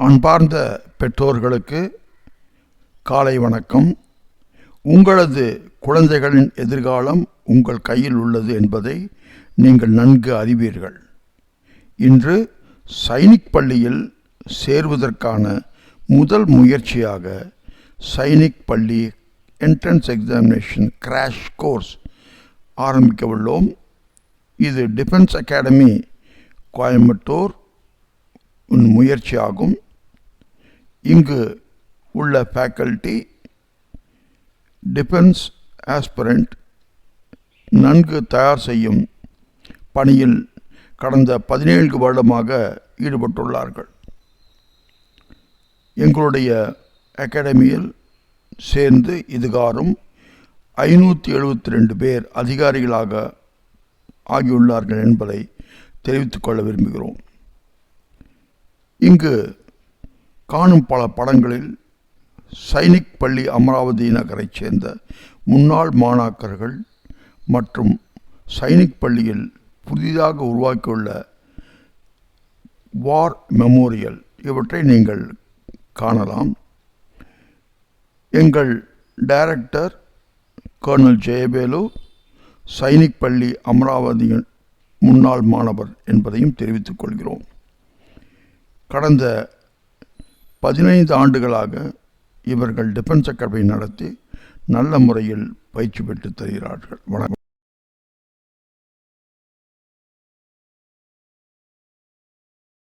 அன்பார்ந்த பெற்றோர்களுக்கு காலை வணக்கம். உங்களது குழந்தைகளின் எதிர்காலம் உங்கள் கையில் உள்ளது என்பதை நீங்கள் நன்கு அறிவீர்கள். இன்று சைனிக் பள்ளியில் சேர்வதற்கான முதல் முயற்சியாக சைனிக் பள்ளி என்ட்ரன்ஸ் எக்ஸாமினேஷன் கிராஷ் கோர்ஸ் ஆரம்பிக்க உள்ளோம். இது டிஃபென்ஸ் அகாடமி கோயம்புத்தூர் முயற்சியாகும். இங்கு உள்ள ஃபேக்கல்டி டிஃபென்ஸ் ஆஸ்பிரண்ட் நன்கு தயார் செய்யும் பணியில் கடந்த 17 வருடமாக ஈடுபட்டுள்ளார்கள். எங்களுடைய அகாடமியில் சேர்ந்து இதுகாரும் 572 பேர் அதிகாரிகளாக ஆகியுள்ளார்கள் என்பதை தெரிவித்துக் கொள்ள விரும்புகிறோம். இங்கு காணும் பல படங்களில் சைனிக் பள்ளி அமராவதி நகரைச் சேர்ந்த முன்னாள் மாணாக்கர்கள் மற்றும் சைனிக் பள்ளியில் புதிதாக உருவாக்கியுள்ள வார் மெமோரியல் இவற்றை நீங்கள் காணலாம். எங்கள் டைரக்டர் கர்னல் ஜெயவேலு சைனிக் பள்ளி அமராவதியின் முன்னாள் மாணவர் என்பதையும் தெரிவித்துக் கொள்கிறோம். கடந்த 15 ஆண்டுகளாக இவர்கள் டிஃபென்ஸ் அகாடமி நடத்தி நல்ல முறையில் பயிற்சி பெற்று தருகிறார்கள். வணக்கம்.